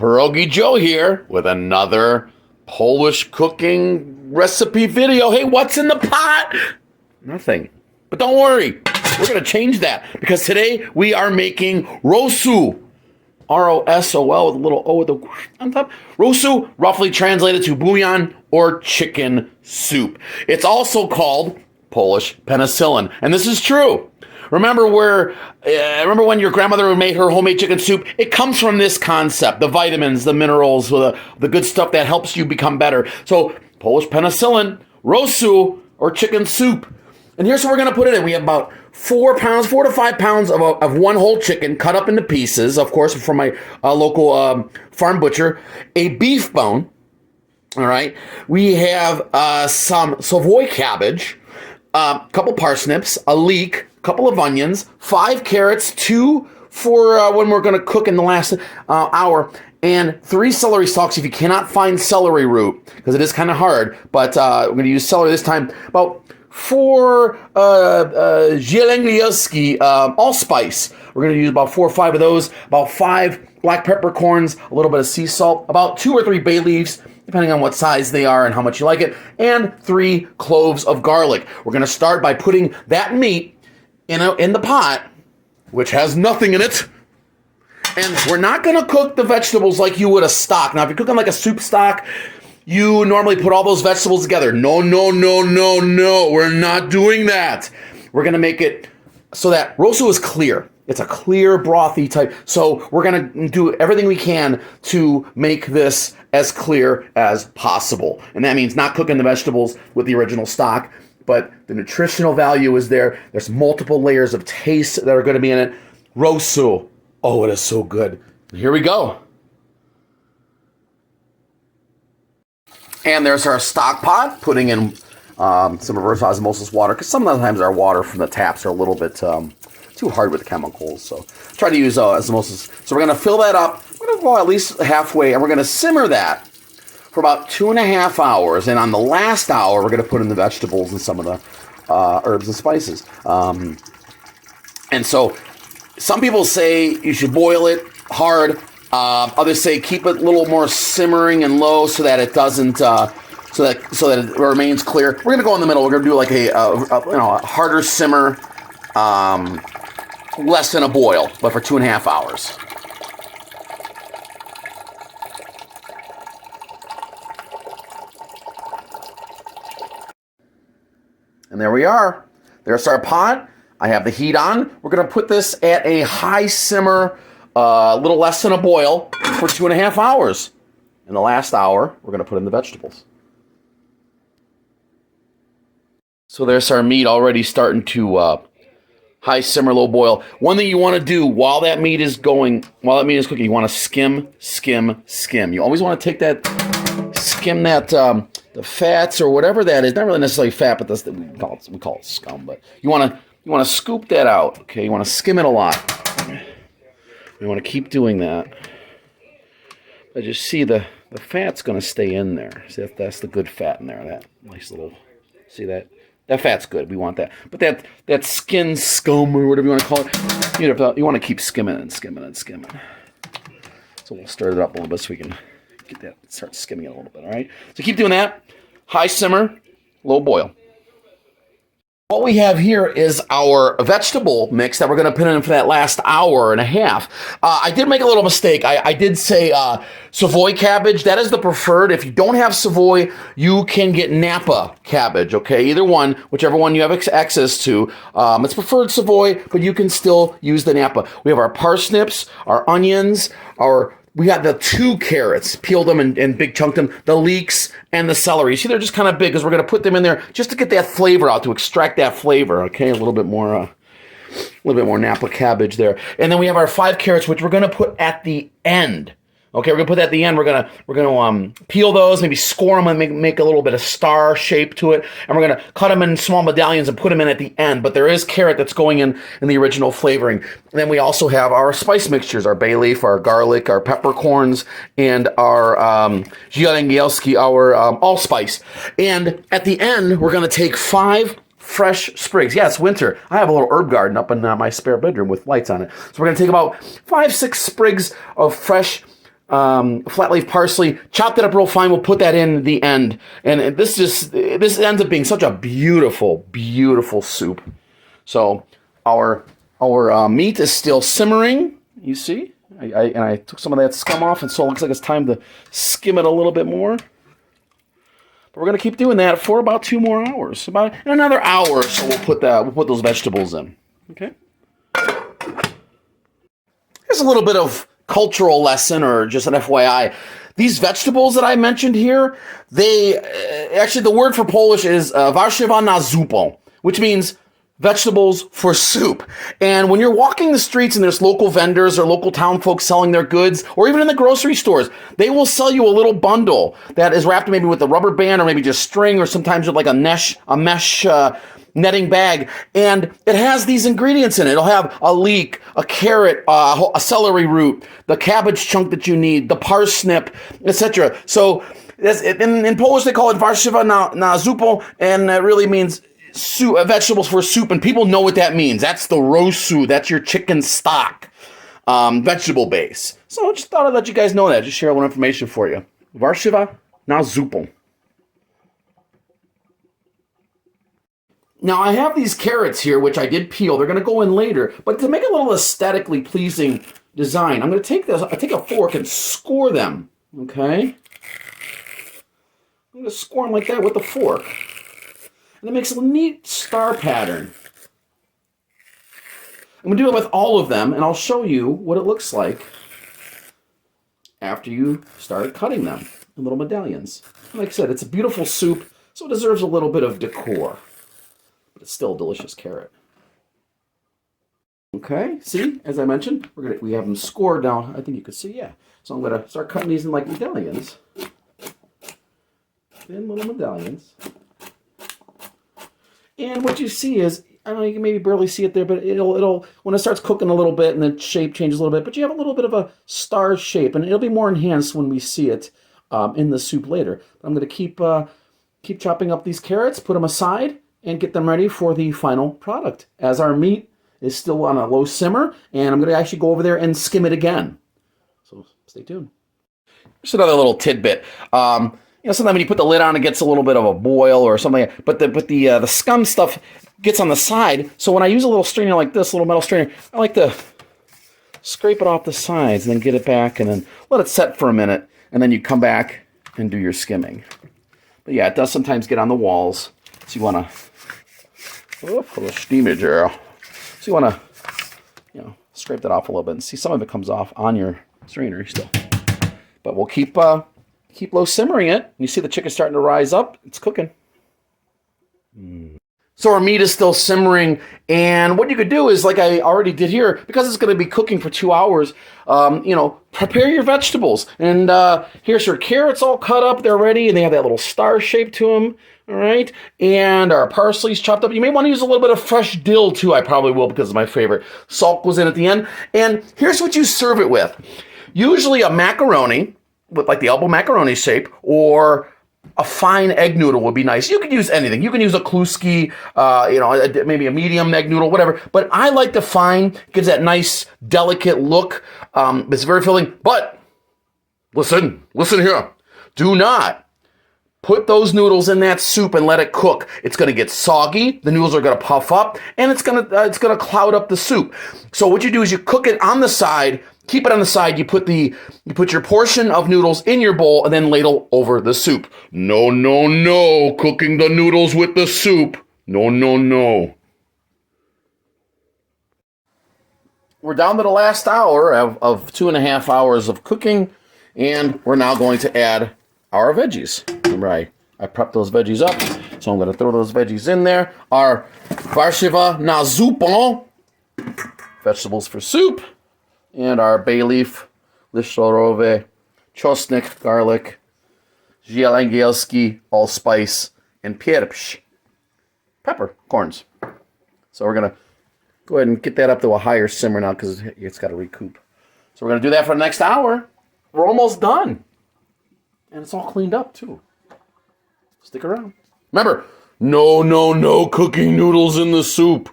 Pierogi Joe here with another Polish cooking recipe video. Hey, what's in the pot? Nothing. But don't worry, we're going to change that because today we are making Rosół. R-O-S-O-L with a little O with the on top. Rosół, roughly translated to bouillon or chicken soup. It's also called Polish penicillin, and this is true. Remember when your grandmother made her homemade chicken soup? It comes from this concept, the vitamins, the minerals, the good stuff that helps you become better. So Polish penicillin, Rosół, or chicken soup. And here's what we're going to put it in. We have about 4 to 5 pounds of one whole chicken cut up into pieces, of course, from my local farm butcher. A beef bone, all right? We have some Savoy cabbage, a couple parsnips, a leek, a couple of onions, 5 carrots, 2 for when we're going to cook in the last hour, and 3 celery stalks if you cannot find celery root, because it is kind of hard, but we're going to use celery this time. About 4 zieleń allspice. We're going to use about 4 or 5 of those, about 5 black peppercorns, a little bit of sea salt, about 2 or 3 bay leaves, depending on what size they are and how much you like it, and 3 cloves of garlic. We're going to start by putting that meat in the pot, which has nothing in it. And we're not going to cook the vegetables like you would a stock. Now, if you're cooking like a soup stock, you normally put all those vegetables together. No. We're not doing that. We're going to make it so that Rosół is clear. It's a clear, brothy type. So we're going to do everything we can to make this as clear as possible. And that means not cooking the vegetables with the original stock, but the nutritional value is there. There's multiple layers of taste that are going to be in it. Rosół. Oh, it is so good. Here we go. And there's our stock pot, putting in some reverse osmosis water, because sometimes our water from the taps are a little bit too hard with the chemicals. So try to use osmosis. So we're going to fill that up. We're going to go at least halfway, and we're going to simmer that for about 2.5 hours. And on the last hour, we're going to put in the vegetables and some of the herbs and spices. And so some people say you should boil it hard. Others say keep it a little more simmering and low so that it doesn't, so that it remains clear. We're gonna go in the middle. We're gonna do like a harder simmer, less than a boil, but for 2.5 hours. And there we are. There's our pot. I have the heat on. We're gonna put this at a high simmer. A little less than a boil for 2.5 hours. In the last hour, we're going to put in the vegetables. So there's our meat already starting to high simmer, low boil. One thing you want to do while that meat is cooking, you want to skim. You always want to take that, skim that, the fats or whatever that is. Not really necessarily fat, but that's we call it scum. But you want to scoop that out. Okay, you want to skim it a lot. You want to keep doing that. But you see the fat's going to stay in there. See, that's the good fat in there. That nice little, see that? That fat's good. We want that. But that skin scum or whatever you want to call it, you want to keep skimming and skimming. So we'll stir it up a little bit so we can get that, start skimming it a little bit, all right? So keep doing that. High simmer, low boil. What we have here is our vegetable mix that we're going to put in for that last hour and a half. I did make a little mistake. I did say Savoy cabbage. That is the preferred. If you don't have Savoy, you can get Napa cabbage, okay? Either one, whichever one you have access to. It's preferred Savoy, but you can still use the Napa. We have our parsnips, our onions, we got the 2 carrots, peeled them and big chunked them, the leeks, and the celery. See, they're just kind of big because we're going to put them in there just to get that flavor out, to extract that flavor, okay? A little bit more Napa cabbage there. And then we have our 5 carrots, which we're going to put at the end. Okay, we're gonna put that at the end. We're gonna peel those, maybe score them and make a little bit of star shape to it, and we're gonna cut them in small medallions and put them in at the end. But there is carrot that's going in the original flavoring. And then we also have our spice mixtures: our bay leaf, our garlic, our peppercorns, and our zieleń, our allspice. And at the end, we're gonna take 5 fresh sprigs. Yeah, it's winter. I have a little herb garden up in my spare bedroom with lights on it. So we're going to take about 5-6 sprigs of fresh flat leaf parsley, chop that up real fine. We'll put that in the end. And this ends up being such a beautiful, beautiful soup. So our meat is still simmering, you see. I took some of that scum off, and so it looks like it's time to skim it a little bit more. But we're going to keep doing that for about 2 more hours. About in another hour or so, we'll put those vegetables in. Okay. Here's a little bit of cultural lesson, or just an FYI. These vegetables that I mentioned here, they actually, the word for Polish is warzywa na zupę, which means vegetables for soup. And when you're walking the streets and there's local vendors or local town folks selling their goods, or even in the grocery stores, they will sell you a little bundle that is wrapped maybe with a rubber band or maybe just string, or sometimes with like a mesh netting bag, and it has these ingredients in it. It'll have a leek, a carrot, a celery root, the cabbage chunk that you need, the parsnip, etc. So in Polish they call it warzywa na zupę, and it really means soup, vegetables for soup, and people know what that means. That's the Rosu. That's your chicken stock vegetable base. So I just thought I'd let you guys know that. Just share a little information for you. Warzywa na zupę. Now I have these carrots here, which I did peel. They're going to go in later, but to make a little aesthetically pleasing design, I'm going to take a fork and score them. Okay, I'm going to score them like that with the fork. And it makes a neat star pattern. I'm going to do it with all of them, and I'll show you what it looks like after you start cutting them in little medallions. Like I said, it's a beautiful soup, so it deserves a little bit of decor. But it's still a delicious carrot. Okay, see, as I mentioned, we have them scored down. I think you can see, yeah. So I'm going to start cutting these in like medallions. Thin little medallions. And what you see is, I don't know, you can maybe barely see it there, but it'll when it starts cooking a little bit and the shape changes a little bit, but you have a little bit of a star shape, and it'll be more enhanced when we see it in the soup later. I'm going to keep chopping up these carrots, put them aside, and get them ready for the final product. As our meat is still on a low simmer, and I'm going to actually go over there and skim it again. So stay tuned. Just another little tidbit. Sometimes when you put the lid on, it gets a little bit of a boil or something. But the scum stuff gets on the side. So when I use a little strainer like this, a little metal strainer, I like to scrape it off the sides and then get it back and then let it set for a minute. And then you come back and do your skimming. But yeah, it does sometimes get on the walls. So you want to, a little steamage here. So you want to, scrape that off a little bit and see some of it comes off on your strainer still. But we'll keep low simmering it. You see the chicken starting to rise up. It's cooking. So our meat is still simmering, and what you could do is, like I already did here, because it's going to be cooking for 2 hours, prepare your vegetables. And here's your carrots all cut up. They're ready, and they have that little star shape to them. All right, and our parsley's chopped up. You may want to use a little bit of fresh dill too. I probably will because it's my favorite. Salt goes in at the end. And here's what you serve it with. Usually a macaroni with like the elbow macaroni shape, or a fine egg noodle would be nice. You could use anything. You can use a kluski, maybe a medium egg noodle, whatever. But I like the fine. It gives that nice, delicate look. It's very filling. But listen here. Do not put those noodles in that soup and let it cook. It's going to get soggy. The noodles are going to puff up, and it's going to cloud up the soup. So what you do is you cook it on the side. Keep it on the side. You put your portion of noodles in your bowl and then ladle over the soup. No, no, no. Cooking the noodles with the soup. No, no, no. We're down to the last hour of 2.5 hours of cooking, and we're now going to add our veggies. Remember, I prepped those veggies up, so I'm going to throw those veggies in there. Our warzywa na zupę, vegetables for soup. And our bay leaf, liszorowe, czosnek, garlic, ziel angielski, allspice, and pieprz, peppercorns. So we're going to go ahead and get that up to a higher simmer now because it's got to recoup. So we're going to do that for the next hour. We're almost done. And it's all cleaned up too. Stick around. Remember, no cooking noodles in the soup.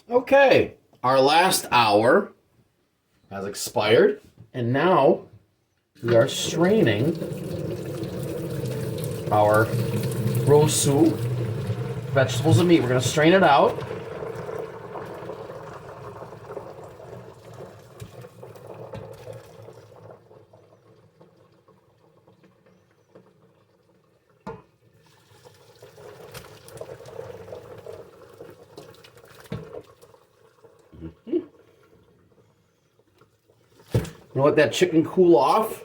Okay. Our last hour has expired. And now we are straining our Rosu vegetables and meat. We're going to strain it out. We'll let that chicken cool off,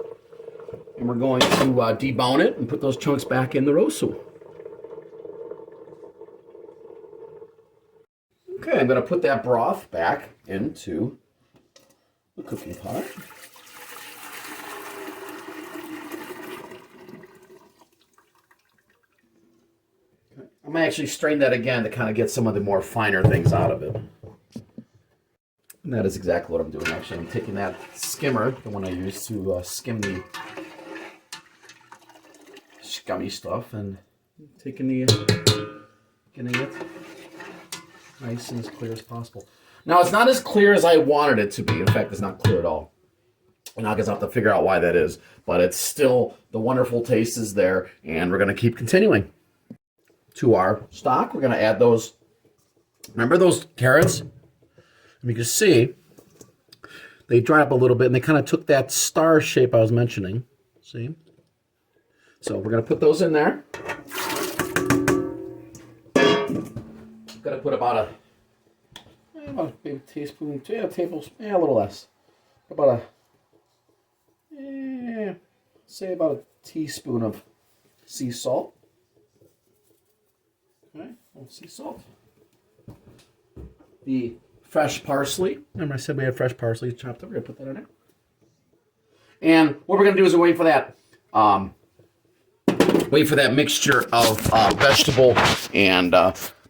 and we're going to debone it and put those chunks back in the Rosu. Okay, I'm going to put that broth back into the cooking pot. Okay. I'm going to actually strain that again to kind of get some of the more finer things out of it. And that is exactly what I'm doing, actually. I'm taking that skimmer, the one I use to skim the scummy stuff, and getting it nice and as clear as possible. Now, it's not as clear as I wanted it to be. In fact, it's not clear at all. And I guess I'll have to figure out why that is. But it's still, the wonderful taste is there, and we're going to keep continuing. To our stock, we're going to add those, remember those carrots? You can see they dried up a little bit, and they kind of took that star shape I was mentioning. See? So we're going to put those in there. Got to put about a big teaspoon, a tablespoon, a little less. About say about a teaspoon of sea salt. Okay, a little sea salt. The fresh parsley. Remember I said we had fresh parsley chopped up. We're going to put that in there. And what we're going to do is wait for that mixture of vegetable and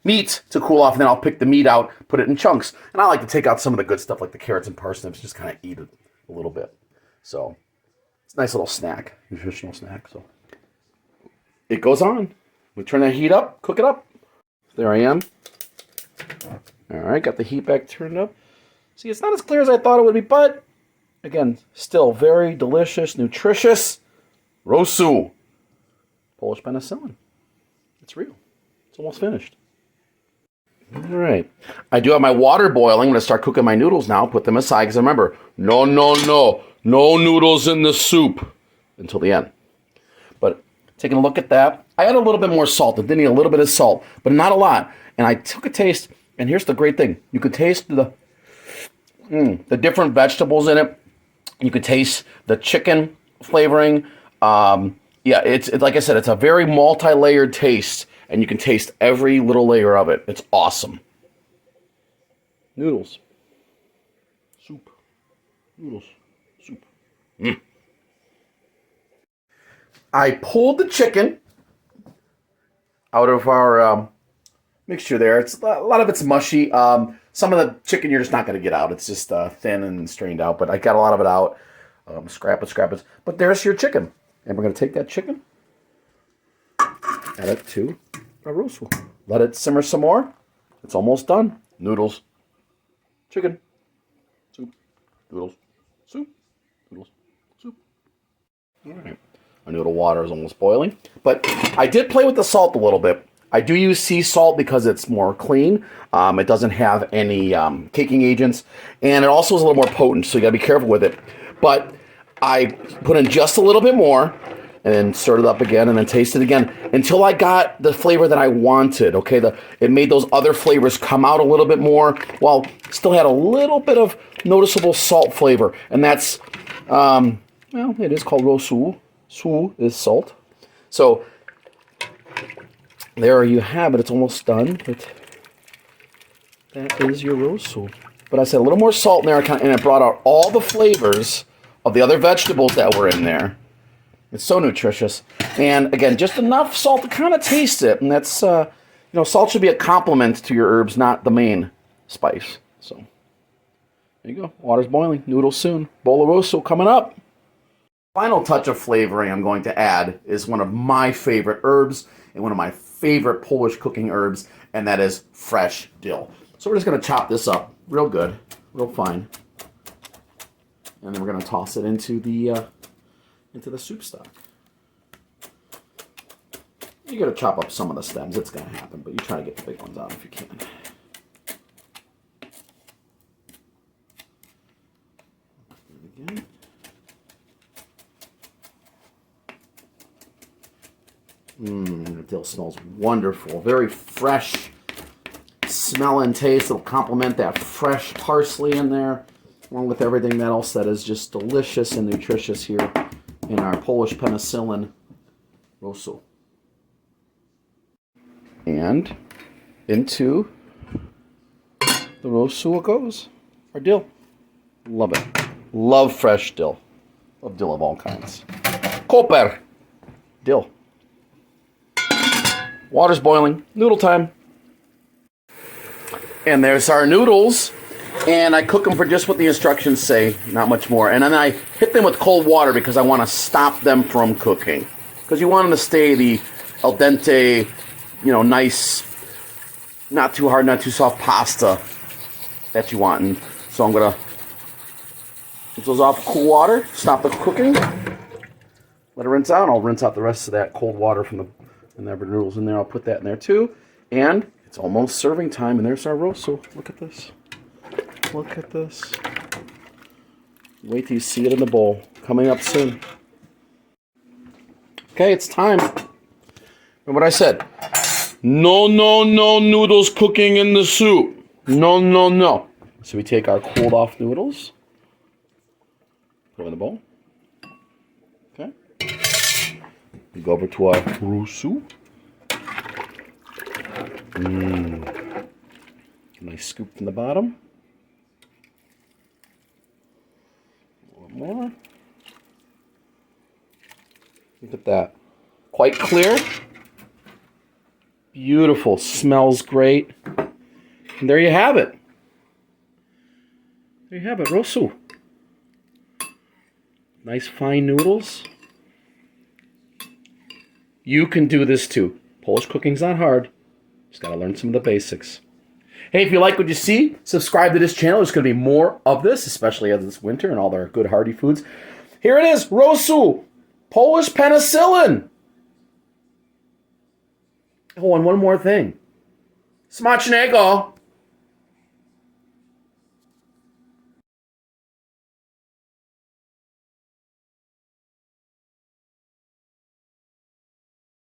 meat to cool off. And then I'll pick the meat out, put it in chunks. And I like to take out some of the good stuff like the carrots and parsnips, just kind of eat it a little bit. So it's a nice little snack, nutritional snack. So it goes on. We turn that heat up, cook it up. There I am. All right, got the heat back turned up. See, it's not as clear as I thought it would be, but again, still very delicious, nutritious Rosu. Polish penicillin. It's real. It's almost finished. All right. I do have my water boiling. I'm going to start cooking my noodles now. Put them aside because remember, no noodles in the soup until the end. But taking a look at that, I added a little bit more salt. It did need a little bit of salt, but not a lot. And I took a taste. And here's the great thing. You could taste the different vegetables in it. You could taste the chicken flavoring. Yeah, it's like I said, it's a very multi-layered taste. And you can taste every little layer of it. It's awesome. Noodles. Soup. Noodles. Soup. I pulled the chicken out of our mixture there. It's a lot of it's mushy. Some of the chicken you're just not going to get out. It's just thin and strained out. But I got a lot of it out. Scrap it. But there's your chicken. And we're going to take that chicken, add it to our Rosu. Let it simmer some more. It's almost done. Noodles. Chicken. Soup. Noodles. Soup. Noodles. Soup. All right. Our noodle water is almost boiling. But I did play with the salt a little bit. I do use sea salt because it's more clean. It doesn't have any caking agents. And it also is a little more potent, so you got to be careful with it. But I put in just a little bit more and then stirred it up again and then tasted it again until I got the flavor that I wanted. Okay, it made those other flavors come out a little bit more while still had a little bit of noticeable salt flavor. And that's, well, it is called Rosu. Su is salt. So there you have it. It's almost done. But that is your Rosu. But I said a little more salt in there and it brought out all the flavors of the other vegetables that were in there. It's so nutritious. And again, just enough salt to kind of taste it. And that's, salt should be a complement to your herbs, not the main spice. So there you go. Water's boiling. Noodles soon. Bowl of Rosu coming up. Final touch of flavoring I'm going to add is one of my favorite herbs and one of my favorite Polish cooking herbs, and that is fresh dill. So we're just going to chop this up real good, real fine. And then we're going to toss it into the soup stock. You got to chop up some of the stems. It's going to happen, but you try to get the big ones out if you can. Again. The dill smells wonderful. Very fresh smell and taste. It'll complement that fresh parsley in there, along with everything else that is just delicious and nutritious here in our Polish Penicillin Rosół. And into the Rosół it goes. Our dill. Love it. Love fresh dill. Love dill of all kinds. Koper. Dill. Water's boiling. Noodle time. And there's our noodles. And I cook them for just what the instructions say, not much more. And then I hit them with cold water because I want to stop them from cooking. Because you want them to stay the al dente, nice, not too hard, not too soft pasta that you want. And so I'm going to rinse those off with cool water, stop the cooking, let it rinse out. I'll rinse out the rest of that cold water from the noodles in there. I'll put that in there too. And it's almost serving time, and there's our Rosół. Look at this. Look at this. Wait till you see it in the bowl. Coming up soon. Okay, it's time. Remember what I said. No noodles cooking in the soup. No. So we take our cooled off noodles. Put them in the bowl. Okay. We go over to our Rosół. Nice scoop from the bottom. A little more. Look at that. Quite clear. Beautiful. Smells great. And there you have it. There you have it. Rosół. Nice fine noodles. You can do this too. Polish cooking's not hard. Just got to learn some of the basics. Hey, if you like what you see, subscribe to this channel. There's going to be more of this, especially as it's winter and all their good hearty foods. Here it is, Rosół, Polish Penicillin. Oh, and one more thing. SMACZNEGO.